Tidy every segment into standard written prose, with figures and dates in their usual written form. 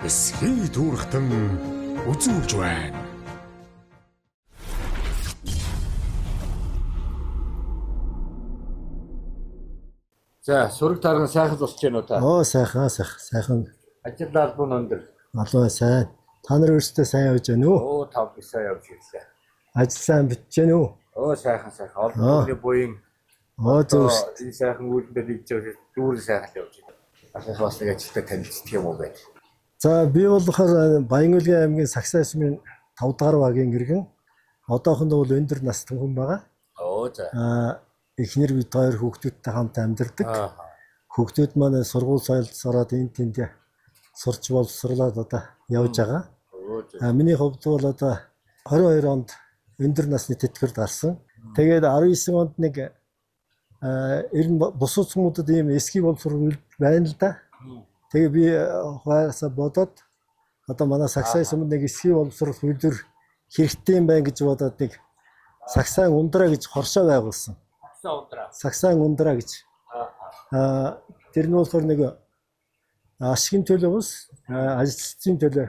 эсхий түүрхтэн үзүүлж байна. За, сураг тарган сайхан болч гэнэ үү та? Сайхан. Ажил албан өндөр. Алуу сайн. Та нар өөрсдөө сайн явж байна уу? Оо, тав сайн явж ирлээ. Ажил сайн бичиж байна уу? Оо, сайхан. Олон бүлийн Зөв. энэ сайхан үйлдэл хийж байгаа дүүрэн сайхан явж байна. Ахих бас нэг ажилтай танилцдаг юм уу бэ? За, би болохоор Баянгүлгийн аймгийн Сагсай сумын 5 дахь багийн иргэн. Одоохондоо бол өндөр настай хүн байгаа. Оо, за. Эхнэр бид хоёр хүүхдүүдтэй хамт амьдардаг. Хүүхдүүд маань сургууль соёлд энд тэнд сурч боловсруулаад одоо явж байгаа. Миний хувьд бол одоо 22 онд өндөр насны тэтгэврт гарсан. Тэгээд 19 онд нэг ер нь бус улсуудад ийм эсхий боловсрол байна л да. Тэгээ би хаяасаа бодоод одоо манай Сагсай сумд нэг эсхий боловсрол үйлдвэр хэрэгтэй юм байна гэж бодоод нэг Сагсай ундраа гэж хоршоо байгуулсан. Сагсай ундраа гэж. Тэр нь болохоор нэг ашигын төлөө бас ажилчдын төлөө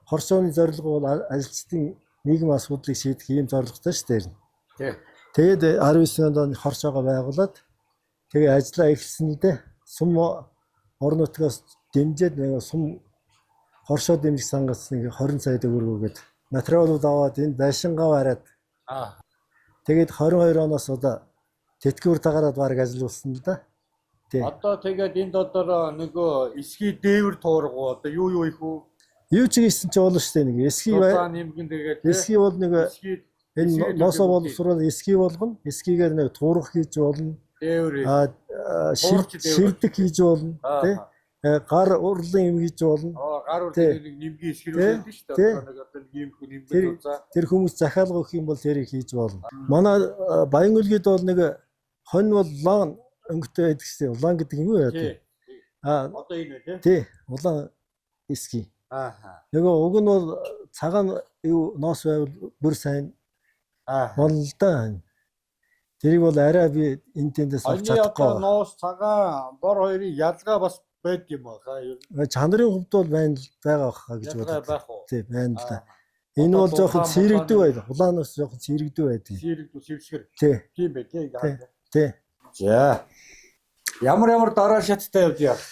хоршооны зорилго бол ажилчдын нийгэм асуудлыг шийдэх ийм зорилготой шүү дээ. Тэгээд 19 онд хоршоогоо байгуулад тэгээ ажиллаа эхэлсэндээ сум орон нутгаас дэмжиж нэг сум хоршоо дэмжих сангаас нэг 20 сая төгрөг өгөөд материалууд аваад энэ байшингаа бариад тэгээд 22 оноос одоо тэтгэвэр тагараад баг ажилласан л да. Одоо тэгээд энд одоо нөгөө эсхий дээвэр туургуу одоо юу их үү? Юу ч хийсэн чи болно шүү дээ нэг эсхий нэмгэн тэгээд эсхий бол нэг энэ носоо боловсруулах эсхий болгоно. Эсхийгээр нэг туурах хийж болно. Дээвэр шилдэг хийж болно. Гар урлын юм хийж болно. Гар урлын нэмгийн эсхирүүлээд шүү дээ. Одоо нэг юм хүн нэмгэн үзаа. Тэр хүмүүс захиалга өгөх юм бол тэрийг хийж болно. Манай Баянгүлгийд бол нэг хонь бол улаан өнгөтэй байдаг шүү дээ. Улаан гэдэг юм уу яа тий. Одоо энэ үү тий. Улаан эсхий. Нөгөө уг нь бол цагаан юу ноос байвал бүр сайн болно л да. Тэрийг бол арай би энэ тэндээс авч чадахгүй. Одоо ноос цагаан бор хоёрын ялгаа бас байд юм аа. Чанарын хувьд бол байгаа хаа гэж бодлоо. Тий, байна л да. Энэ бол жоохон сэрэгдэг байл. Улаанаас жоохон сэрэгдэг байдаг. Сэрэгдүү сэвсгэр. Тийм бай тий. Тий. За. Ямар дараа шаттай явж яах.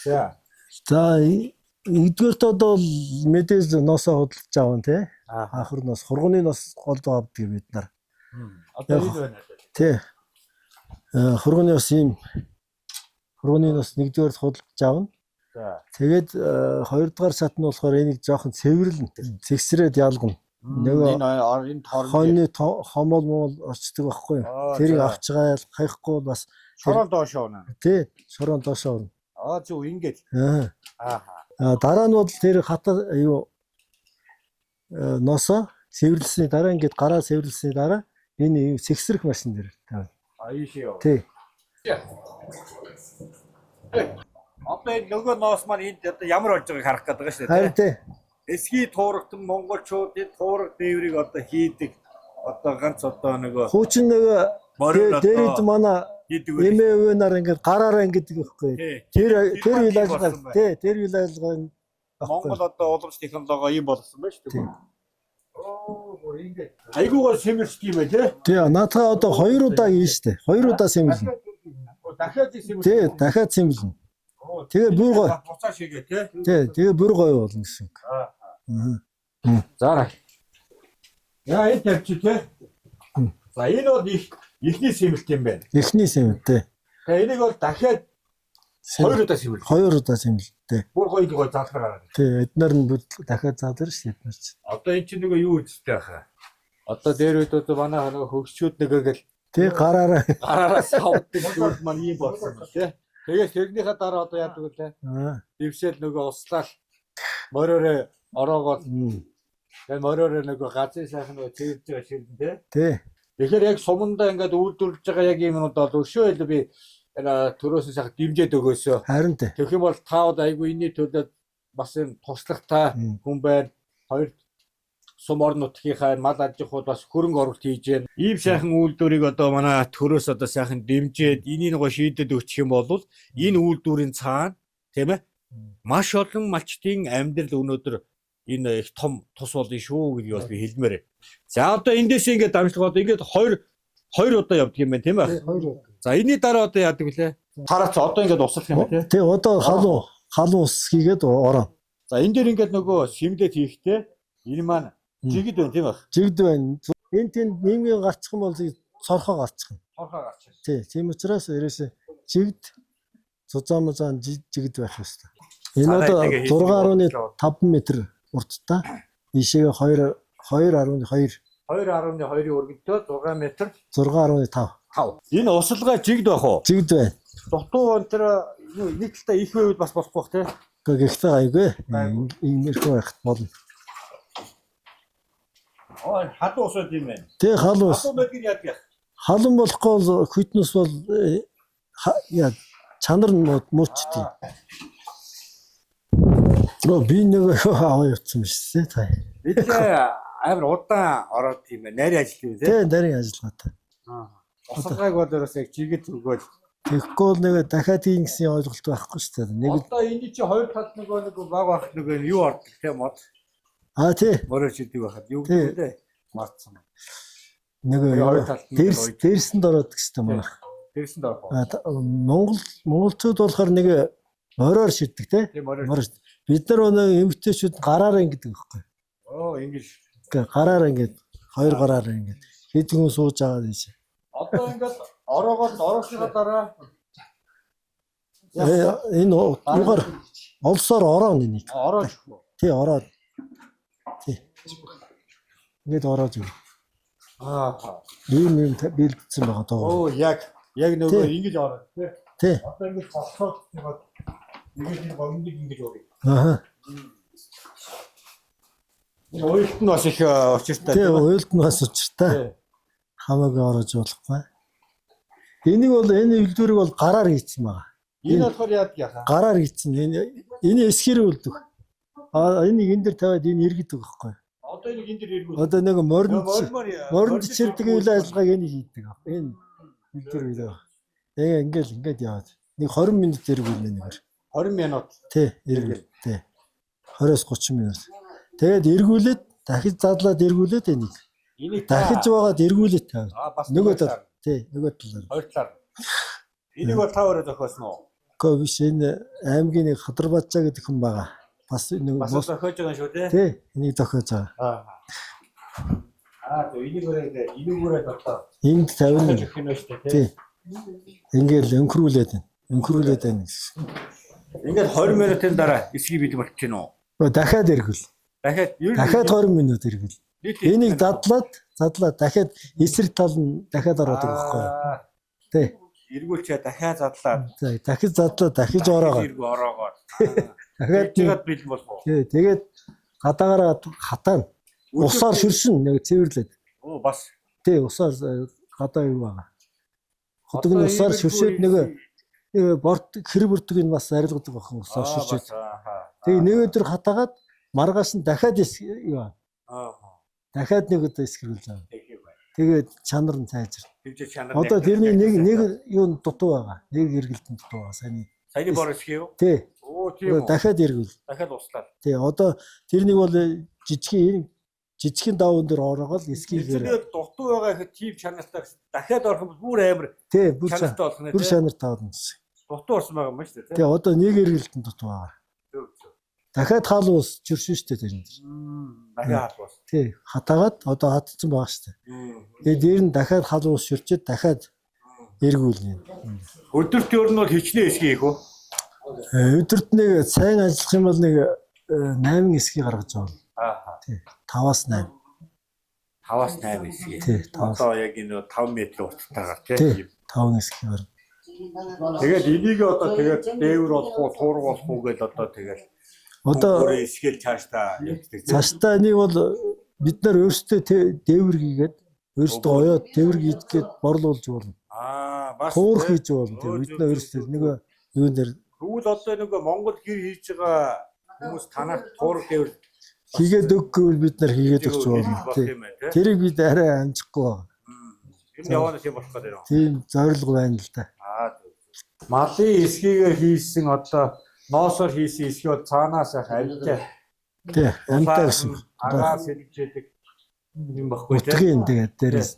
За, нэгдүгээрт одоо мэдээж носоо худалдаж аван тий. Ахар нос, хурганы нос голдоо авдаг бид нар. Одоо энэ байна. Тий. Хурганы нос нэгдүгээрт худалдаж авна. Тэгээд хоёрдугаар шат нь болохоор энийг жоохон цэвэрлэн цэгсрээд ялгана. Нөгөө хоньны хомол мол орчдөг байхгүй юу? Тэрийг авч хаяхгүй бас шорон доош явна. Тий, шорон доош явна. Зөв ингэж. Дараа нь бол тэр хата юу носоо цэвэрлсэний дараа ингээд гараа цэвэрлсэний дараа энэ цэгсрэх машин дээр тавина. Ийш яа. Тий. Одоо нөгөө ноос маань энд одоо ямар болж байгааг харах гэдэг байгаа шүү дээ. Харин тий. Эсхий туурагтан монголчуудын туураг дээврийг одоо хийдэг. Одоо ганц одоо нөгөө хуучин нөгөө дээрэд манай эмээвнаар ингээд гараараа ингээд байхгүй. Тэр үйл ажиллагаа тий, тэр үйл ажиллагаа Монгол одоо уламж технологи ийм болсон байна шүү дээ. Оо, ингээд. Айгуугаар сэмэрч тийм ээ тий. Тий, наадхаа одоо 2 удаа хийн штэ. 2 удаа сэмэлнэ. Дахиад сэмэрч. Тий, дахиад сэмэлнэ. Тэгээ бүр гоё. Буцаа шигээ тий. Тий, тэгээ бүр гоё болно гэсэн. За. Яа энэ тавьчих тий. За энэ бол ихний сэмэлт юм байна. Эхний сэмэлт тий. Тэгээ энийг бол дахиад 2 удаа сэмэлт. 2 удаа сэмэлт тий. Бүр гоё залхараа. Тий, эднэр нь дахиад заалар ш эднэр ч. Одоо эн чинь нөгөө юу үстэй хаа. Одоо дээр үед одоо манай нөгөө хөгсчүүд нэгэл тий гараараа савддаг зүйл маань ийм болсон тий. Тэгээд тэрнийхээ дараа одоо яадаг вэ? Дэвшэл нөгөө услал мориороо ороогоо тэгээд мориороо нөгөө газрын сайхан нөгөө цэвэрж байгаа шилэн тий. Тий. Тэгэхээр яг сумандаа ингээд үйлдвэрлэж байгаа яг юм нь бол өшөө л би төрөөс сайхан дэмжээд өгөөсөө. Харин тий. Тэгэх юм бол таавд айгүй энэний төлөө бас энэ туслахтай хүн байна. Хоёр сум орон нутгийнхаа мал аж ахуйд бас хөрөнгө оруулалт хийж байна. Ийм сайхан үйлдвэрийг одоо манай төрөөс одоо сайхан дэмжиж энийг го шийдэд өгчих юм бол энэ үйлдвэрийн цаана тийм ээ Маш олон малчдын амьдрал өнөөдөр энэ их том тус болно шүү гэдгийг бол би хэлмээр. За одоо эндээс ингээд дамжлагаад ингээд хоёр удаа явдаг юм байна тийм ээ. За энэний дараа одоо яадаг вүлээ? Тараач одоо ингээд услах юм байна тий. Одоо халуун ус хийгээд ороо. За энэ дээр ингээд нөгөө шимлээд хийхдээ энэ маань жигд байна тийм ээ. Жигд байна. Энэ тэнд нийгмийн гарчих юм бол цорхоо гарчих нь. Цорхоо гарчих. Тий. Тийм учраас ерөөсөө жигд цуцаамзаан жигд байх ёстой. Энэ одоо 6.5 м урттай. Ийшээ 2.2 2.2-ийн өргөнтөө 6 м 6.5. Энэ усалгаа жигд байх уу? Жигд байна. Дутуу энэ нэг талаа их байвал бас болохгүй бах тий. Гэхдээ айгүй. Иймэрхүү байхт болно. Халуун ус юм байна. Тий, халуун ус. Халуун байдаг яадаг яах? Халуун болохгүй бол фитнес бол яа чанар нь муучдээ. Би нэг аваа явуулсан биш үү та. Бид амар удаан ороод тийм байна. Нарийн ажил үү те? Тий, нарийн ажиллагаатай. Усалгааг бол ерөөсөө яг жигэд өгөөл. Тэгэхгүй нэг дахиад ийм гэсэн ойлголт байхгүй шүү дээ. Нэг одоо энэ чи хоёр талд нэг баг байх нэг юу ордог те мод. Тий. Мөрөж идэг байхад юу гэдэг вэ? Мартсан. Нэг дээрсэнд ороод гэсэн юм байна. Дээрсэнд орох. Монголчууд болохоор нэг мороор шиддэг те. Мороор. Бид нар нэг эмгтээчүүд гараараа ингэдэг байхгүй. Ингэж. Гараараа ингэж хоёр гараараа ингэж хэд хүн сууж байгаа гэж. Одоо ингээд ороогоо ороосныхаа дараа энэ угаар олсоор ороо нэг. Орооч. Тий, ороод. Тий. Ингээд ороод юу. Ийм бэлдсэн байгаа доо. Яг нөгөө ингэж ороод тий. Тий. Одоо ингэж болсоод нэг гомдыг ингэж өгье. Уйлт нь бас их учиртай. Тий, уйлт нь бас учиртай. Хамаагүй орож болохгүй. Энийг бол энэ үйлдвэрийг бол гараар хийсэн байгаа. Энэ болохоор яадаг яхаа? Гараар хийсэн. Энэ эсгэр үлдэх. Энийг энэ дэр тавиад энэ иргэдэг байхгүй. Одоо энийг энэ дэр иргүүл. Одоо нэг моринд чирдэг үйл ажиллагааг энийг хийдэг. Энэ үйлдвэр үйлээ. Ингээд яваад. Нэг 20 минут иргүүл нэгээр. 20 минут. Тий, иргүүл. Тий. 20-30 минут. Тэгээд эргүүлээд дахиж задлаад эргүүлээд энийг. Дахиж байгаад эргүүлээд тавь. Нөгөө тал. Тий, нөгөө талаар. Хоёр талаар. Энийг бол таваараа зохиосон уу? Гэхдээ биш энэ аймгийн нэг Хадарбаажаа гэдэг хүн байгаа. Бас нэг бас зохиож байгаа шүү дээ. Тий, энийг зохиож байгаа. Энийгээрээ дотоо. Энд тавина. Тий. Ингээл өнхрүүлээд байна. Өнхрүүлээд байна гэсэн. Ингээд 20 минутын дараа эсгийг бий болчих чинь уу? Дахиад эргүүл. Дахиад 20 минут эргүүл. Энийг задлаад дахиад эсрэг тал нь дахиад ороод байгаа байхгүй юу? Тий. Эргүүлчээ дахиад задлаад. Дахиж задлаад дахиж ороогоо. Дахиад бэлэн болох уу? Тий. Тэгээд гадаагаараа хатаана. Усаар шүршин нэг цэвэрлээд. Бас. Тий, усаар гадаа юу байгаа. Ходог нь усаар шүршээд нэг борт хэр бүрдэг нь бас арилгадаг бахан усаар шүршээд. Тэгээ нэг өдөр хатаагаад маргааш нь дахиад юу. Дахиад нэг удаа эсгэрүүлж байгаа. Тэгээд чанар нь сайжир. Одоо тэрний нэг юу дутуу байгаа. Нэг эргэлтэн дутуу байгаа. Саяны бор эсхий юу? Тий. Тийм үү. Дахиад эргүүл. Дахиад услаад. Тий. Одоо тэрнийг бол жижигхэн даван дээр ороогоо л эсгийгээр. Тэгээд дутуу байгаа ихэд тийм чанартай дахиад орох юм бүр амар. Тий. Бүр чанар таавна. Дутуу орсон байгаа юм байна шүү дээ. Тий. Одоо нэг эргэлтэн дутуу байгаа. Дахиад хаалуу ус чиршин штэ тэр. Дахиад хаалуу ус. Тий. Хатаагаад одоо хатцсан байгаа штэ. Тэгээд дээр нь дахиад хаалуу ус ширчээд дахиад эргүүлнэ. Өдөрт өөр нь бол хичнээн эсгий хийх үү? Өдөрт нэг сайн ажиллах юм бол нэг 8 эсгий гаргаж байгаа. Тий. 5-8. 5-8 эсгий. Тий. Одоо яг энэ 5 м урттайгаар тий. 5 эсгий гарна. Тэгээд энийг одоо тэгээд дээвэр болох уу, туурга болох уу гэж одоо тэгээд одоо эсгээл цаашдаа явдаг. Цаашдаа энийг бол бид нар өөрсдөө дээвэр хийгээд өөрсдөө оёод дээвэр хийгээд борлуулж болно. Бас туурх хийж болно. Тэгээд бид нар өөрсдөө нэг юун дээр тэгвэл одоо нэг Монгол гэр хийж байгаа хүмүүс танаар туурга дээвэр хийгээд өгөхгүй бид нар хийгээд өгч болно. Тэрийг бид арай амжихгүй байна. Энэ яваад тийм болох гэдэг юм. Тийм зорилго байна л да. Малын эсгийгээр хийсэн одоо ноосоор хийсэн эсгөө цаанаас ах амтай. Тий, амтай гэсэн. Агаас хэлжээдэг юм баггүй тий. Утгийн тэгээд дээрээс.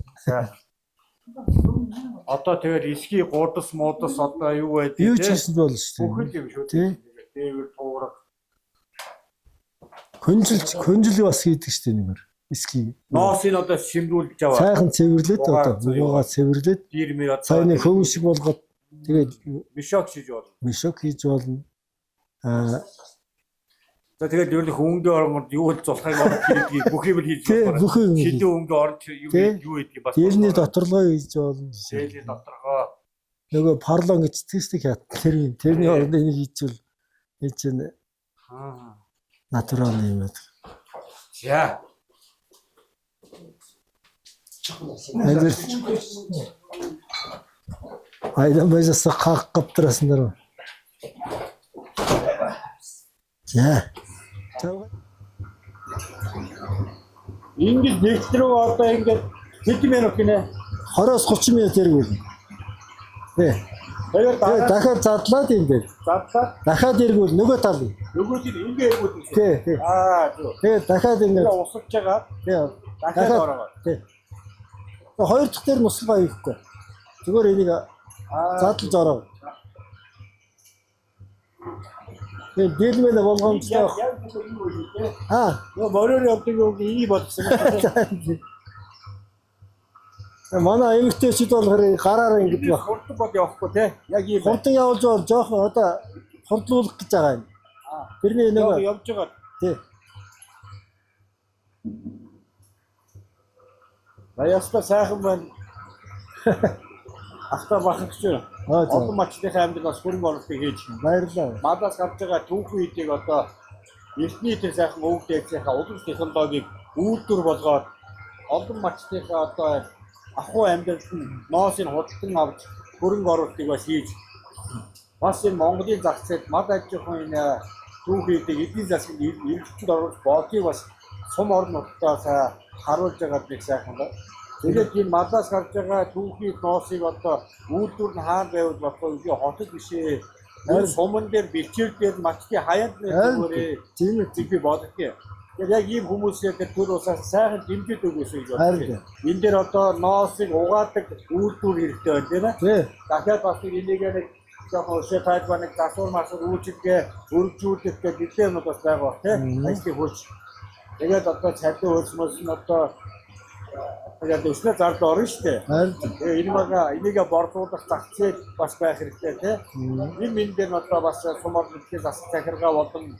Одоо тэгээд эсгийн гудас муудас одоо юу байдгийг Юу ч хийсэн болно шүү бүхэл дээ. юм шүү Тий. дээ. Дээвэр туурах. Хөнжил бас хийдэг шүү дээ нэмэр. Эсгийн. Ноосыг одоо шимрүүлж аваа. Сайхан цэвэрлээд одоо угаагаа цэвэрлээд Дирмэр одоо цайны хөвөн шиг болгоод тэгээд мишок шиж болно. мишок хийж болно. За тэгээд ер нь хөнгөө оронд юу л зулхайг орж хийдгийг бүх юм хийж Тий, болно. бүх юм хийж. Шидэн хөнгөө орж юу гэдгийг бас Дээлний доторлоо хийж болно. дээлийн доторгоо Нөгөө парлон гэж статистик хат тэрний оронд энийг хийчихвэл хийж нэ натурал юм байна. за Айдан байжс хак каптрасан даа. За. ингэж нэгтрүү одоо ингэж хэдэн минут гинэ 20-30 минут эргүүл. Тий. тэгээд Дахиад задлаад юм дээр. задлаад Дахиад эргүүл нөгөө тал. нөгөөд нь ингэ эргүүлсэн. Тий. Зүг. Тэгээд дахиад ингэ. Усалж байгаа. Тий. Дахиад ороо. Тий. Хоёр дахь дээр муслага хийхгүй. Зүгээр энийг задлаж ороо. Тэгээд дийлмэл болгоомжтой. Нөгөө мороор явдаг юм ий бодсон. Манай эмэгтэйчүүд болохоор гараараа ингэж баг. Хурдан бод явахгүй те. Яг ийм Хурдан явж бол жоохон одоо хурдлуулах гэж байгаа юм. Тэрний нөгөө явж байгаа. тий. Баяста сайхан байна. Ахта бахагч. Одоо мачныхаа амьдрал бас хөрөнгө оруулалтыг хийж байна. Баярлалаа. Мадаас гарч байгаа түүхэн үеийг одоо эртний тэр сайхан өвөг дээдсийнхаа улам технологиг үйлдвэр болгоод олон мачныхаа одоо ахуй амьдралд нь ноосыг худалдан авч хөрөнгө оруулалтыг бас хийж бас энэ Монголын зах зээлд мад аж ахуйн энэ түүхийг эдийн засгийн эргэлтэнд оруулж бодлыг бас сум орон нутгаас харуулж байгаа нэг сайхан байна. Тэгээд энэ мадаас гарч байгаа түүхий ноосыг одоо үйлдвэр нь хаан байвал болохгүй би хотод бишээ. Энэ суман дээр бэлчээр дээр мачны хаяад нэгээрээ Тийм үү. би бодгоо. Тэгээд яг ийм хүмүүсээ тэр усаас сайхан дэмжиж өгөөс гэж бодлоо. Энэ дээр одоо ноосыг угаадаг үйлдвэр хэрэгтэй байна тийм ээ. Тий. Дахиад бас энийг нэг жоохон шийдвэр банк засвар масвар үйлчилгээ өргөжүүлэх гэдэг юм бас байгаа тийм ажлыг хурж. Тэгээд одоо цалин хөлсмөс нь одоо яг өснө зард орно шүү дээ. Тэгээ энийг борлуулах зах зээл бас байх хэрэгтэй тийм. Энэ дээр одоо бас сумаар нэгээс бас захиргаа болон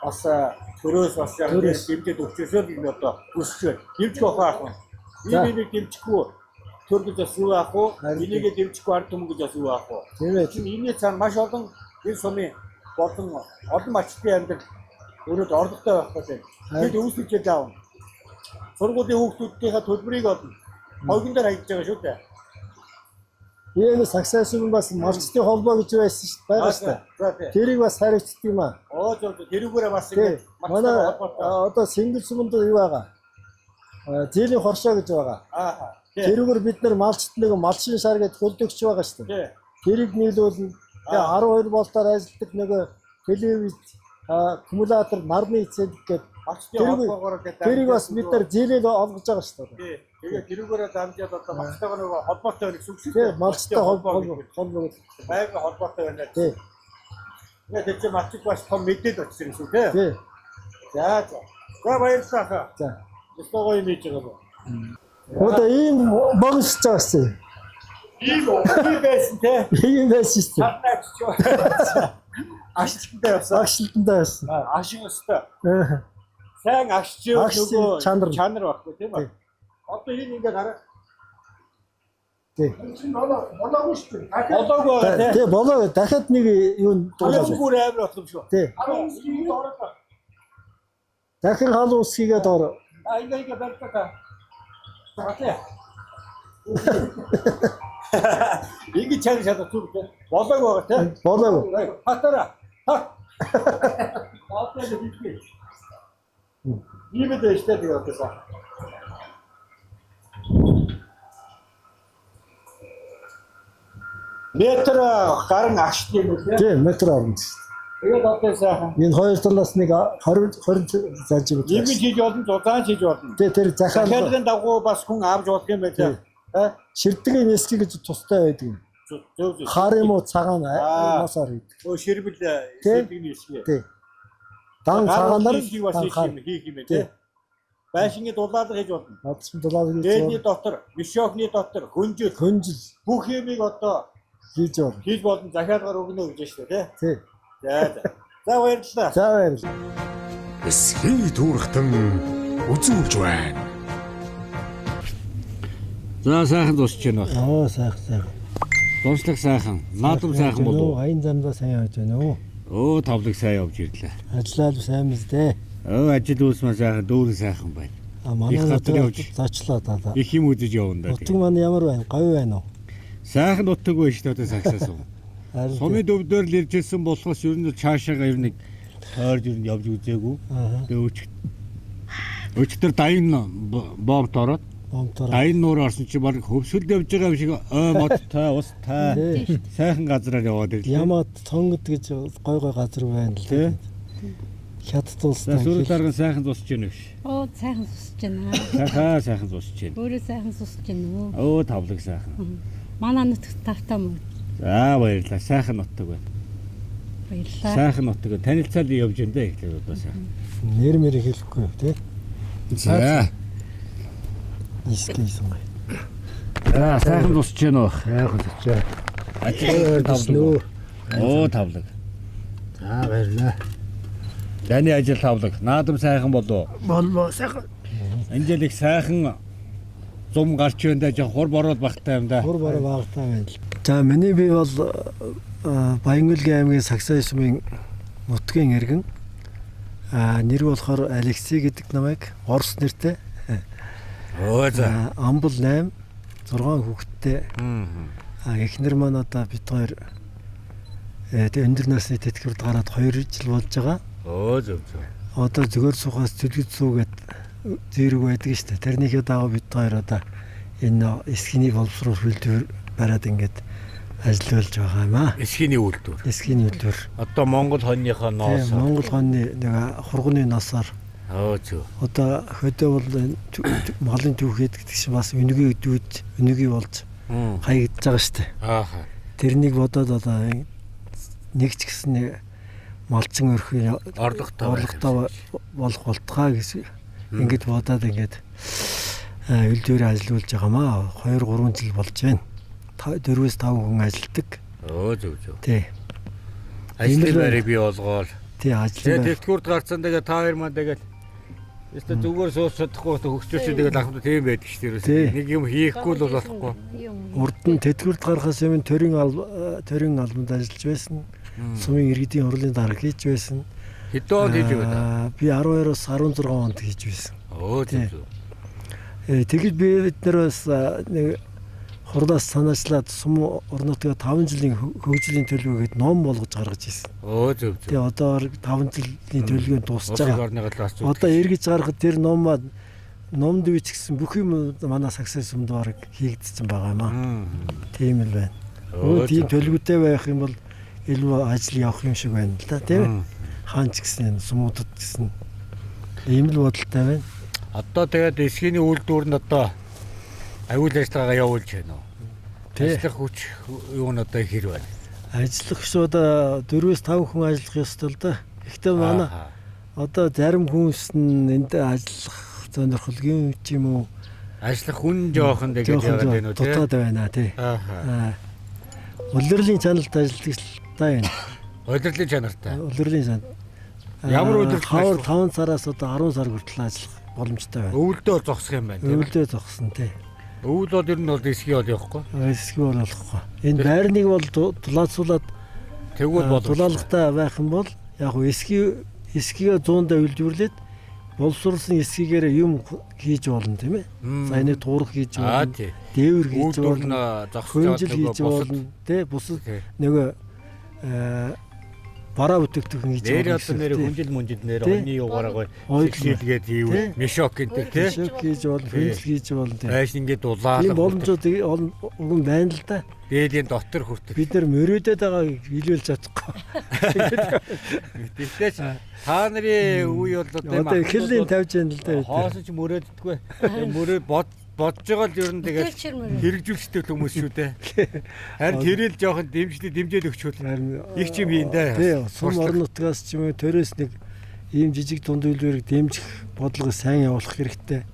бас төрөөс бас яг дэмжиж өгчөөсөө би одоо хүсэж байна. Дэмжих авах юм. Энийг дэмжихгүй төр гэж бас юу аах вэ? Энийг дэмжихгүй ард түмэн гэж бас юу аах вэ? Тийм ээ. Энэний цаана маш олон энэ сумын болон олон мачтын амьдрал өөрөд орлоготой байх гэдэг. Бид үүсгэж байгаа. Сургуулийн хүүхдүүдийнхээ төлбөрийг олно. Хойгон дээр хаягдж байгаа шүү дээ. Энэ саксашн бас малчтын холбоо гэж байсан шүү дээ. Байгаа шүү дээ. Тэрийг бас хариуцдаг юм аа. Тэрүүгээрээ бас ингэ манай одоо Сэнгэл суманд юу байгаа? Зээлийн хоршоо гэж байгаа. Тэрүүгээр бид нар малчт нэг малчин шар гэж хөлдөгч байгаа шүү дээ. Тэрийг нийлүүлнэ. Тэгээ 12 волтоор ажилладаг нэг телевиз аккумулятор нарны эцэг гэдэг тэрийг бас бид нар зээлээ олгож байгаа шүү дээ. Тэгээ тэрүүгээрээ дамжаад одоо малчтайгаа нөгөө холбоотой байх гэсэн үг шүү дээ. Тийм, малчтай холбоо. Байнгын холбоотой байна. Тийм. Тэгээ тэр чинь малчд бас том мэдээд очсон юм шүү дээ. Тийм. За. За баярлалаа. За. Өстөгөө юм хийж байгаа бо. Одоо ийм богсож байгаа шүү. Ийм байсан те. Ийм байсан шүү. Ашлтантай байсан. Ашлтантай байсан. Ашиг өстой. Сайн ашиж нөгөө чанар баггүй тийм үү? Одоо энэ ингээд хараа. Тий. Болоогүй шүү дээ. Болоогүй тий. Тий, болоо. Дахиад нэг юу дуулаад. Бүр амар болох юм шүү. Тий. Дахин хаал ус хийгээд ороо. Ингээд барьтаа. Хатаа. Იგი чанар шатаа зүг тий. Болоогүй байгаа тий. Болоогүй. Хатаараа. Одоо л хийх. Иймээд штэ тэгээ одоо. Метр гарын ашиг юм үү? Тийм, метр орно. Тэгээд одоо сайхан. Энэ хоёр талаас нэг 20 зааж өгч. Ийм хийж болно, зузаан хийж болно. Тэр захиалгын дагуу бас хүн авч болох юм байна. Ширдгийн эсхий гэж тустай байдаг. Хар юм уу цагаан масаар хийдэг. Өө ширбэл ширдгийн эсхий. Тий. Дан цагаанаар хийх юм байна тий. Байшингийн дулаалга хийж болно. Надсан дулаалга хийж. Дээдний дотор, мишохны дотор хөнжил бүх юмыг одоо хийж болно. Захиалгаар өгнө гэж шүү дээ тий. За баярлалаа. За баярлалаа. Эсхий дүүргтэн үзүүлж байна. За сайхан дуусч байна уу? Сайхан. Дуншлаг сайхан, наадам сайхан болов уу? Аян замдаа сайн явж байна уу? Тавлаг сайн явж ирлээ. Ажиллаад сайн мэс дээ. Ажил үйлсмээ сайхан, дүүрэн сайхан байна. Манай нутаг зочлоо даа. Их юм үзэж явна даа. Нутаг маань ямар байна? Говь байна уу? Сайхан нутаг байна шүү дээ сагсаас. Сумын төвдөр л ирж ирсэн болохоос ер нь цаашаага ер нь тойрж ер нь явж үзээгүй. Тэгээ өчтөр дайн бомб ороод дайн нуур орсон чи баг хөвсөлд явж байгаа юм шиг модтай устай сайхан газараар яваад ирлээ. Ямаа тонгод гэж гой газар байна л дээ. Хятадулстай. Сүрэл дарган сайхан зусж байна гэж. Сайхан зусж байна. Сайхан зусж байна. Өөрөө сайхан зусж байна. Тавлаг сайхан. Манай нутагт тавтаа мөн. За баярлалаа. Сайхан нутаг байна. Баярлалаа. Сайхан нутаг. Танилцал явж байна да ихлээр одоо сайхан. Нэр хэлэхгүй тий. За. Искийсэн. Сайхан зусж байна уу? Сайхан зусж байна. Ажил тавлаг. Тавлаг. За баярлалаа. Таны ажил тавлаг. Наадам сайхан болов. Боллоо сайхан. Энжэл их сайхан зум гарч байна да жоо хур бороод багтай юм да. Хур бороо багтай байна л. За миний би бол Баянгүлгийн аймгийн Сагсай сумын нутгийн иргэн. Нэр болохоор Алексей гэдэг намайг Орос нэртэй. За. Амбал 8 6 хүүхэдтэй. Эхнэр маань одоо бид хоёр өндөр насны тэтгэврт гараад 2 жил болж байгаа. Зөв. Одоо зүгээр сухаас зүлгэд суугээд зэрэг байдаг шүү дээ. Тэрнийхээ дагуу бид хоёр одоо энэ эсхийний боловсрол хөлтөөр бараад ингээд ажиллаж байгаа юм аа. Эсхийний үйлдвэр. Эсхийний үйлдвэр. Одоо Монгол хоньныхоо ноос. Монгол хоньны нэг хурганы носоор. Зөв. Одоо хөдөө бол малын түүхэд гэдэг чинь бас үнэгүй дүүд, үнэгүй болж хаягдж байгаа шүү дээ. Тэрнийг бодоод одоо нэг ч гэсэн малчин өрхийн орлоготой болох болтгоо гэж ингэж бодоод ингэж үйлдвэрээ ажиллуулж байгаамаа. 2-3 жил болж байна. 4-5 хүн ажилладаг. Зөв. Тий. Ажлын байрыг бий болгоол. Тий, ажлын байр. Тэтгэврт гарцсан тэгээ та хоёр маань тэгээд эсвэл зүгээр сууж чадахгүй хөгжүүлчих тэгээд ахмад тийм байдаг шүү дээ. Нэг юм хийхгүй л болохгүй. Урд нь тэтгэврт гарахаас өмнө төрийн албанд ажиллаж байсан. Сумын иргэдийн хурлын дарга хийж байсан. Хэдэн онд хийж байгаа? Би 12-оос 16 онд хийж байсан. Зөв. Тэгэд бид нар бас нэг хурлаас санаачлаад сум орнотойгоо 5 жилийн хөгжлийн төлөвлөгөөд ном болгож гаргаж ирсэн. Зөв. Тэгээ одоо 5 жилийн төлөвлөгөө дуусж байгаа. Одоо эргэж гаргахад тэр номд үуч гэсэн бүх юм манай Сагсай сумд бараг хийгдсэн байгаа юм аа. Тийм л байна. Тийм төлөвлөгөөтэй байх юм бол илүү ажил явах юм шиг байна л да, тийм ээ. Хаанч гэсэн сумуудад гэсэн ийм л бодолтой байна. Одоо тэгээд эсхийний үйлдвэр нь одоо аюул ажиллагаагаа явуулж байна уу? Ажиллах хүч юу нь одоо хэр байна? Ажиллах шүү одоо 4-5 хүн ажиллах ёстой л да. Гэхдээ манай одоо зарим хүнс нь энд ажиллах сонирхолгүй юм уу? Ажиллах хүн жоохон тэгээд яваад байна уу тий? Дотоод байна тий. Улирлын чаналд ажилладаг та байна. Улирлын чанартай. Улирлын чанар. Ямар улирлын 5 сараас одоо 10 сар хүртэл ажиллах боломжтой байна. Өвөлдөө зогсох юм байна тий. Өвөлдөө зогсон тий. Өвөл бол ер нь бол эсхий бол явахгүй. Эсхий бол болохгүй. Энэ байрныг бол дулаацуулаад тэгвэл бол дулаалгатай байх юм бол яг хөө эсхийгээ 100-д үйлдвэрлээд боловсруулсан эсхийгээр юм хийж болно тийм ээ. За энэ туурах хийж болно. Дээвэр хийж болно. Хөнжил хийж болно. Тэ бусад нөгөө бараа бүтээгдэхүүн хийж нэр одоо нэр хүнжил мүнжил нэр хоньны юугаараа сэгсэлгээд хийв мишок гэдэг те хийж бол хэмжил хийж бол те хайш ингээд дулаалга ийм боломжууд олон байна л да. дээдийн дотор хүртэл Бид нар мөрөөдөд байгааг илүүлж чадахгүй. Тэгтээ та нарын үе бол Одоо эхлэлийн тавьж яана л да. хоосон ч мөрөөддөггүй мөрөө бодож байгаа л ер нь тэгээд хэрэгжүүлжтэй хүмүүс шүү дээ. Харин тэрэл жоохон дэмжээл өгчүүл. Их ч юм хийн дээ. Тий, сум орон нутгаас ч юм уу төрөөс нэг ийм жижиг дунд үйлдвэрийг дэмжих бодлого сайн явуулах хэрэгтэй.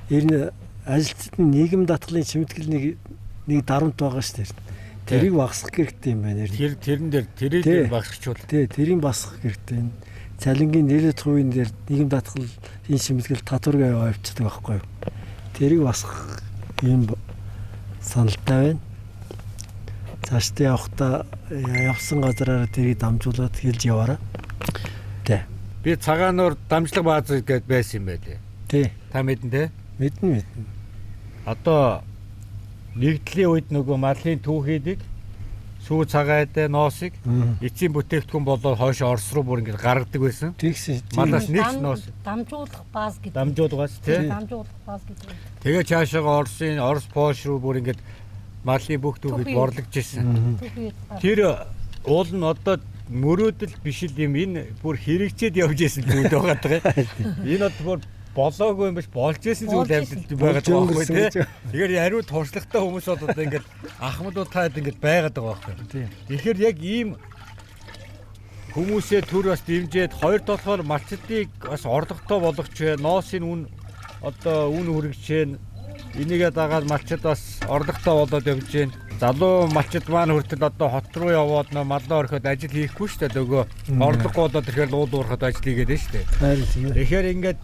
Ер нь ажилчид нийгэм даатгалын чимтгэл нэг дарамт байгаа шүү дээ. Тэрийг багасгах хэрэгтэй юм байна. Тэрэн дээр тэрийг багасгачвал. Тий, тэрийг багасгах хэрэгтэй. Цалингийн нэлээд хувийн дээр нийгэм даатгалын чимтгэл татваргаа явуулчихдаг байхгүй юу? Тэрийг басах юм саналтай байна. Цаашдаа явахдаа явсан газараараа тэрийг дамжуулаад хэлж яваарай. Тэ. Би цагаанаар дамжлаг бааз гэдээ байсан юм байлээ. Тий. Та мэдэн те? Мэднэ. Одоо нэгдлийн үед нөгөө малын түүхийдэг сүү цагаатай ноосыг эцсийн бүтээгдэхүүн болоод хойш Орос руу бүр ингэ гаргадаг байсан. Тэгсэн. Малаас нэг ноос дамжуулах бааз гэдэг. Дамжуулгаас тий. Дамжуулах бааз гэдэг. Тэгээ цаашаа Орос Польш руу бүр ингэ малын бүх түүхийг борлогж ирсэн. Тэр уул нь одоо мөрөөдөл биш л юм энэ бүр хэрэгцээд явж ирсэн зүйл байгаа даа. Энэ бол болоогүй юм биш болж ирсэн зүйл амьд байгаа байхгүй тий. Тэгэхээр ариун туршлагатай хүмүүс бол одоо ингэ ахмадууд таад ингэ байгаад байгаа байхгүй. Тэгэхээр яг ийм хүмүүсээ төр бас дэмжиж хоёр толгоор малчдыг бас орлоготой болгоч ноосын үн одоо үн хүргэж энийгээ дагаад малчд бас орлоготой болоод явж байна. Залуу малчд маань хүртэл одоо хот руу яваад маллаа орхиод ажил хийхгүй шүү дээ. Нөгөө орлогогүй болоод тэгэхээр уул уурхад ажил хийгээд байна шүү дээ. Тэгэхээр ингээд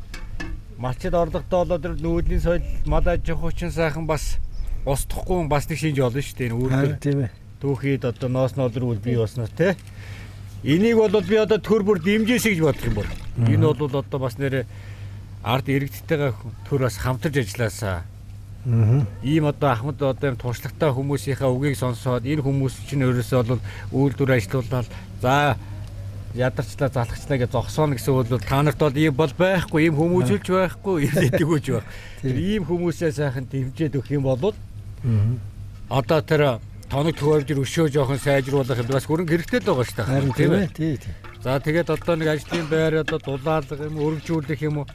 малчд орлоготой болоод нүүдлийн соёл мал аж ахуй чинь сайхан бас устдахгүй бас нэг шинж болно шүү дээ. Үүрэг тийм ээ. Түүхийд одоо ноос ноолрол бий болсноо те. Энийг бол би одоо төр бүр дэмжээсэй гэж бодох юм бол. Энэ бол одоо бас нэр ард иргэдтэйгээ төр бас хамтарч ажилласаа. Ийм одоо ахмад одоо юм туршлагатай хүмүүсийнхээ үгийг сонсоод энэ хүмүүс чинь өөрөөсөө бол үйлдвэр ажиллуулаад за ядарчлаа залхачлаа гэж зогсооно гэсэн бол та нарт бол ийм бол байхгүй, ийм хүмүүжүүлж байхгүй, ийм дэдгүүж байх. Тэр ийм хүмүүсээ сайхан дэмжиж өгөх юм бол одоо тэр тоног төвөржир өшөө жоохон сайжруулах юм бас хөрөнгө хэрэгтэй л байгаа шүү дээ. Тийм ээ. Тий. За тэгээд одоо нэг ажлын байр одоо дулаалга юм өргөжүүлэх юм уу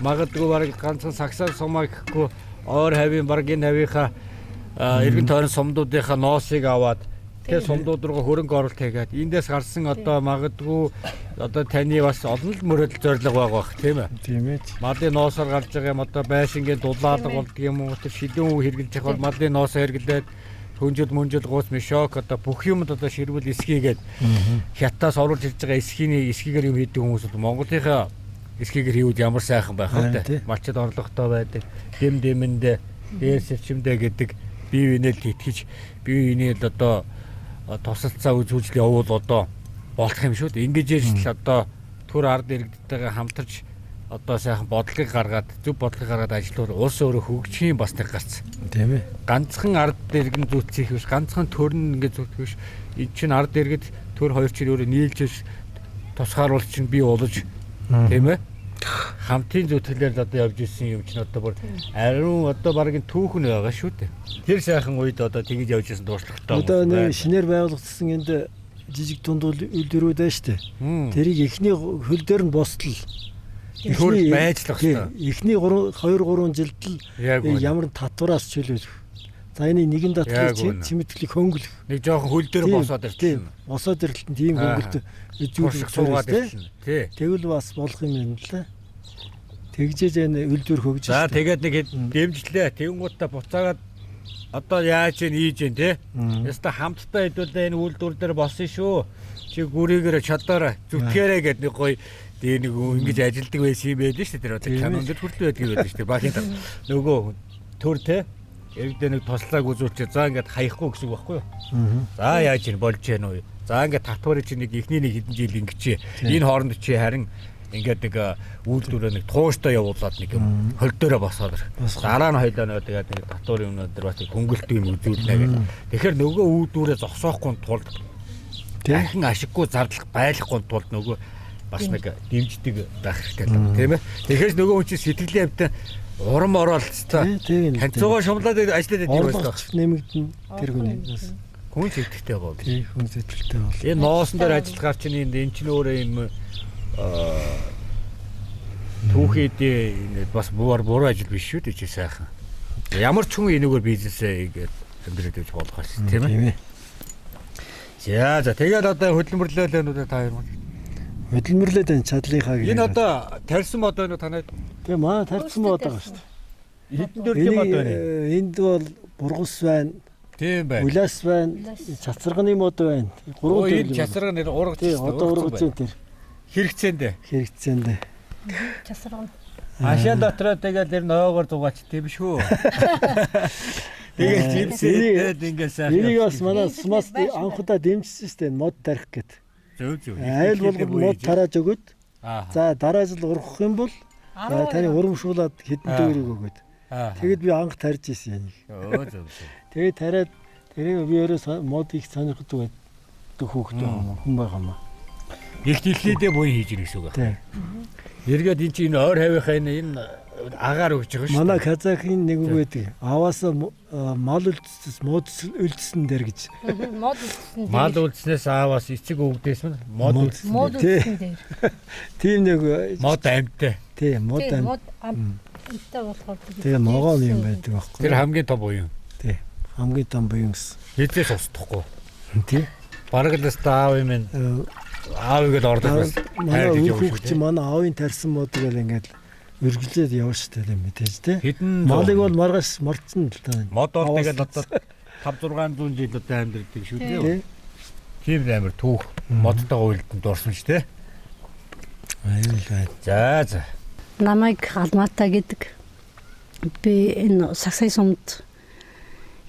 магадгүй бараг ганцхан сагсаар сумаа гэхгүй ойр хавийн бараг энэ хавийнхаа эргэн тойрон сумдуудынхаа ноосыг аваад тэгээ сумдууд руу хөрөнгө оруулалт хийгээд эндээс гарсан одоо магадгүй одоо таны бас олон л мөрөдөл зорилго байгаа бах тийм ээ. Тийм ээ. Малын ноосоор гарч байгаа юм одоо байшингийн дулаалга болдго юм уу тэр шилэн үе хэрглэж явах бол малын ноосоо хэрглээд хүнжил мөнжил гуус мишок одоо бүх юмд одоо ширвэл эсхийгээд хятадаас оруулж ирж байгаа эсхийгээр юм хийдэг хүмүүс бол Монголынхаа эсхийгээр хийвэл ямар сайхан байх вэ? Малчд орлоготой байдаг. Дэм дэмэндээ дээр сэрчимдээ гэдэг бие биенээ тэтгэж бие биенээ одоо тусалцаа үзүүлж явуул одоо болох юм шүү дээ. Ингэж ярьж одоо түр ард иргэдтэйгээ хамтарч одоо сайхан бодлогыг гаргаад зөв бодлогыг гаргаад ажиллавал улс өөрөө хөгжихийн бас нэг гарц. Тийм ээ. Ганцхан ард иргэн зүтсэх биш, ганцхан төрн ингэ зүтгэх биш. Энэ чинь ард иргэд төр хоёр чинь өөрөө нийлж тусгааруулж чинь бий болж тийм ээ. Хамтын зүтгэлээр одоо явж ирсэн юм чинь одоо бүр ариун одоо баргийн түүхэн байгаа шүү дээ. Тэр сайхан үед одоо тэгж явж ирсэн дуурлагтай. Одоо нэг шинээр байгуулагдсан энд жижиг дунд үйлдвэрүүд байна шүү дээ. Тэрийг эхний хөл дээр нь босдол хөр байж л байна. Эхний 2-3 жилд л ямар татвараас чөлөөлөх. За энэ нэгэн даатгалыг чимэтгэлийг хөнгөлөх. Нэг жоохон хөл дээр босоод ирсэн. Босоод ирлээ тийм хөнгөлт зүйлс суугаад ирсэн. Тэгвэл бас болох юм байна лээ. Тэгжээж энэ үйлдвэр хөгжиж. За тэгээд нэг дэмжлээ. Тэгэнгუутаа буцаагаад одоо яаж ийж те. Яста хамтдаа хэдүүлээ энэ үйлдвэр дээр болсон шүү. Чи гүрийгээр чадаараа зүтгээрэй гэдэг нэг гоё дээр нэг ингэж ажилдаг байсан юм байдаг шүү дээ. Тэр одоо канон дээр хүртэл байдаг юм байдаг шүү дээ. Багийн нөгөө төр те. Эрдэнэ нэг тослог үзүүлчих. За ингээд хаяхгүй гэсэн үг байхгүй юу? За яаж ийн болж гэнэ үү? За ингээд татварыг чи нэг эхний нэг хэдэн жил ингэчээ. Энэ хооронд чи харин ингээд нэг үйлдвэрээ нэг тууштай явуулаад нэг юм хөл дээрээ босоод дараа нь хойлоо тэгээд нэг татвар юмнууд дээр бас хөнгөлт юм үзүүлнэ гэх. Тэгэхээр нөгөө үйлдвэрээ зогсоохгүй тулд дахин ашиггүй зарлах байхгүй тулд нөгөө бас нэг дэмждэг байх хэрэгтэй л тийм ээ. Тэгэхээр нөгөө хүн чинь сэтгэлийн хэвтэ урам оролцтой танцуугаа шумлаад ажиллаад байдаг юм байна. Нэмэгдэн тэр хүний хүн сэтгэлтэй бол. тий хүн сэтгэлтэй бол. Энэ ноосон дээр ажиллахаар чинь энэ чинь өөрөө юм түүхэд бас буруу ажил биш шүү дээ чи сайхан. Ямар ч хүн энэгээр бизнесээ ингээд амьдраад байж болох байсан тийм ээ. За тэгээд одоо хөдөлмөрлөлөөнүүдээ та хоёр Хөдөлмөрлөд энэ чадлынхаа гэх. энэ одоо тарьсан одоо энэ танайд Тийм тарьсан байгаа шүү дээ. хэдэн дөрөв мод байна. Энд бол бургас байна. Тийм байна. Улаас байна. Цацрагны мод байна. Гурван энэ часраг нэр ургац тийм одоо ургац зэн тэр хэрэгцээндээ. хэрэгцээндээ. Часраг. Ашаан дотроо тэгэл нэр ноогоор дугаач тийм шүү. Тэгээд жимсээд ингээд сайхан. Энийг бас манай смас анхудаа дэмжсэн шүү дээ мод тарих гэд. Зөв. Айл болгоод мод тарааж өгöd. За дараа жил ургах юм бол таны урамшуулаад хэдэн төгрөг өгöd. Тэгэд би анх тарьж ийсэн энийг. Зөв. Тэгээд тариад тэрийг би өөрөө мод их сонирхож байдаг хүүхэд хүн байгаа маа. Их дэлхийдээ буян хийж ирэх гэсэн үг байна. Эргээд эн чинь ойр хавийнхаа энэ агаар өгч байгаа шүү. Манай казахын нэг үг байдаг. Аваасаа мал үлдсэн дээр гэж. Мод үлдсэн. Мал үлдснээс ааваас эцэг өвгдээс мөн мод үлдсэн. Мод үлдсэн дээр. Тийм нэг Мод амьтаа. тийм мод ам. Мод амттай болохоор. Тийм могоон юм байдаг байхгүй. Тэр хамгийн том буян. Тийм хамгийн том буян гэсэн. Хэзээс устдахгүй. Тийм. Бараг л аав юм ин аав игээл ордог бас. Манай хүүхд чи манай аавын тарьсан мод гэл ингээд үргэлжлээд явна шүү дээ мэдээж тий. Хэдэн Малыг бол маргаас морцсон л да. мод бол тэгэл одоо 5-600 жил одоо амьдэрдэг шүү дээ. Тий. Тийм амар түүх модтойгоо үйлдэнд орсон шүү дээ. Аюул бай. За. Намайг Алмата гэдэг. Би энэ Сагсай сумд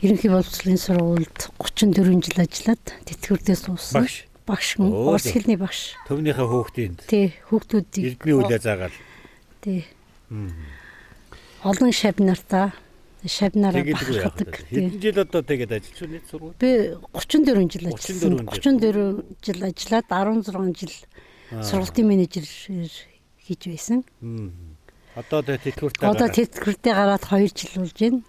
ерөнхий боловсролын сургуульд 34 жил ажиллаад тэтгэврдээ суусан. Багш мөн орос хэлний багш. Төвнийхээ хүүхдийн Тий, хүүхдүүдийг эрдмийн үлээ заагаад. тий. Олон шавнартаа шавнараа бахархдаг. Хэдэн жил одоо тэгээд ажиллаж байна сургууль? Би 34 жил ажилласан. 34 жил ажиллаад 16 жил сургалтын менежер хийж байсан. Одоо тэтгэвртэй. Одоо тэтгэвртэй гараад 2 жил болж байна.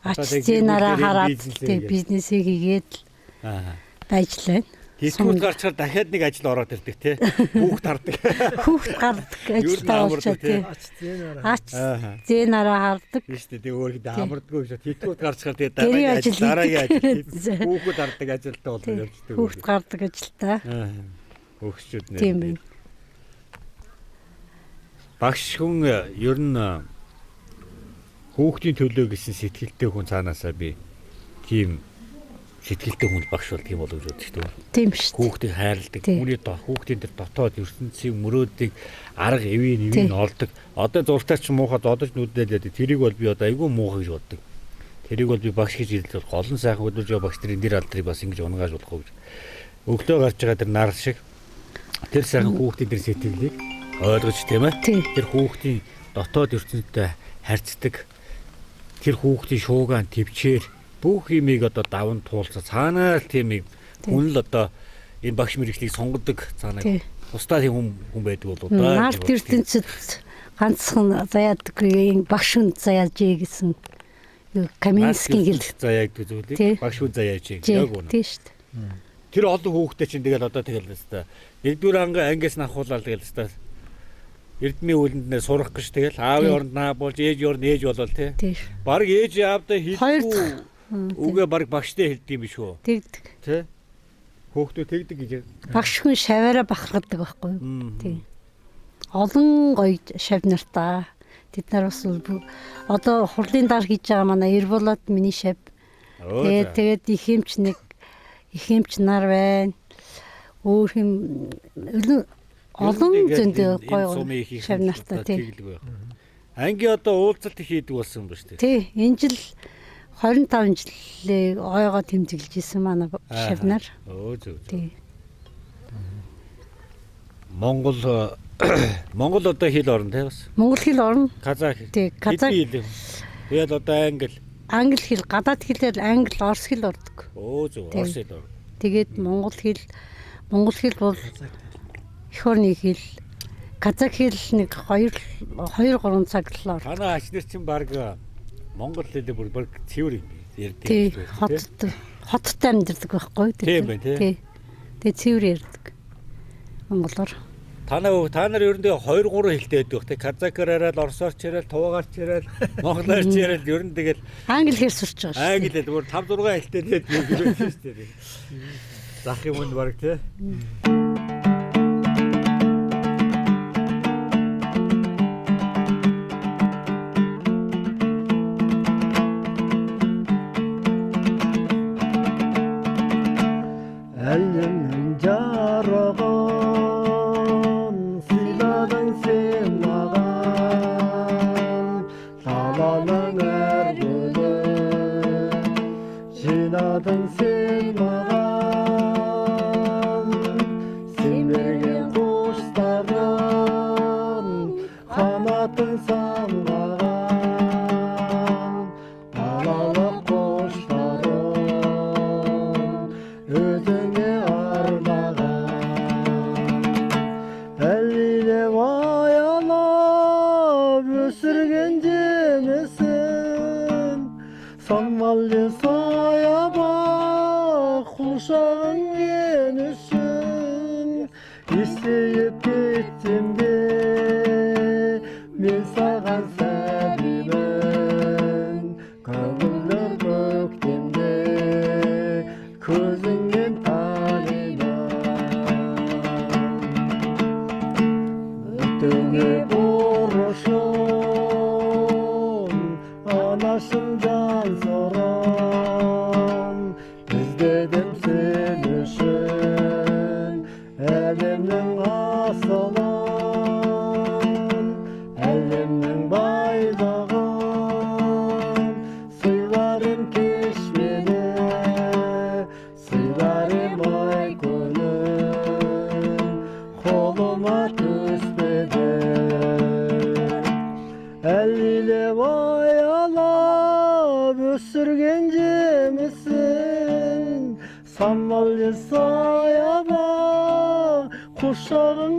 Ачцэнараа хараад бизнесээ хийгээд байж лээ. Тэтгэврт гарчаар дахиад нэг ажил ороод ирдэг тий. Хүүхд хардаг. Хүүхд гардаг ажилтаа болчихоо тий. Ачцэнараа хардаг. Биш тий өөр хэд амардгүй шүү. Тэтгэврт гарчаар тий дараагийн ажил. Хүүхд хардаг ажилтаа бол явждаг. Хүүхд гардаг ажилтаа. Хүүхчүүд нэ. Тийм байна. Багш хүн ер нь хүүхдийн төлөө гэсэн сэтгэлтэй хүн цаанаасаа би тийм сэтгэлтэй хүн багш бол тийм болов гэж боддог шүү дээ. Тийм шүү. Хүүхдийг хайрладаг. Хүний хүүхдийн тэр дотоод ертөнцийн мөрөөдийг арга эвийн олдог. Одоо зургатаач муухад одож нүдэлээд тэрийг бол би одоо айгүй муухай гэж боддог. Тэрийг бол би багш гэж хэлдэг. Голон сайхан өдөрж байгаа багш нар энэ дэр алдрыг бас ингэж унгааж болохгүй гэж. Өглөө гарч байгаа тэр нар шиг тэр сайхан хүүхдийн тэр сэтгэлийг ойлгож тийм ээ. Тэр хүүхдийн дотоод ертөнцтэй харьцдаг. Тэр хүүхдийн шуугаан төвчээр бүх юмыг одоо даван туулцаа цаанаа л тийм юм хүн л одоо энэ багш мэрэгчлийг сонгодог цаанаа тусдаа тийм хүн байдаг бол одоо нарт ертөнцид ганцхан заяадаггүй багш хүн заяаж гэсэн Каминский гэл заяадаг зүйлийг багш хүн заяаж яг үнэ. Тийм шүү дээ. Тэр олон хүүхдээ чинь тэгэл одоо тэгэл хэвээр нэгдүгээр ангиас нь ахуулаад тэгэл хэвээр эрдмийн үлэнд сурах гэж тэгэл аавын оронд наа болж ээж орнд ээж болол тий. Бараг ээж аавдаа хэлдэг. Үгээ бараг багштай хэлдэг юм биш үү? Тэгдэг. Тий. Хүүхдүүд тэгдэг гэж. Багш хүн шаваараа бахархдаг байхгүй юу? Тий. Олон гоё шав нартаа тэд нар бас одоо хурлын дар хийж байгаа манай Эрболот миний шав. Тэгээд их хэмч нар байна. Өөр хэм олон зөндөө гоё шав нартаа тий. Анги одоо уулзалт хийдэг болсон юм ба шүү дээ. Тий. Энэ жил 25 жилээ ойгоо тэмдэглэж исэн манай шав нар. Зөв. Тий. Монгол одоо хэл орно тий бас. Монгол хэл орно. Казах. Тий, казах. Тэгээд одоо англи. Англи хэл, гадаад хэлээр англи, орос хэл ордог. Зөв. Орос хэл орно. Тэгээд монгол хэл, Монгол хэл бол эх орны хэл. Казак хэл нэг 2-3 цаг л ор. Танай ач нар чинь баг монгол хэлээр бүр цэвэр юм ярьдаг. Тий, хотод амьдардаг байхгүй тийм байх тий. Тэгээ цэвэр ярьдаг. Монголоор. Та нар ерөндөө 2-3 хэлтэй байдаг те. Казакаар яриад, орсоорч яриад, туваагаарч яриад, монголоорч яриад ерөн тэгэл Англи хэл сурч байгаа шүү. англи хэл бүр 5-6 хэлтэй тэгээд шүү дээ. Зах юм нь баг те. Әлемнің жарығын сыйладың сен маған, даланың әр гүлін жинадың сен маған, сен берген құштардың қанатын самғаған, балалық құштарым өзіңе әлилеп аялап өсірген жемісін саммалды саябақ құшағың мен үшін естейіп кетсем де мен саған сәлемін көңілдер көктемде көзіңнен Өтіңе бұрышым, анашым жан сұрым, іздедім сен үшін, әлемнің асылын, әлемнің байлығын, сыйларым кеш мені, сыйларым ай күнім, қолыма түспеді. Әлилеп аялап өсірген жемісін саммалды саяба құшағың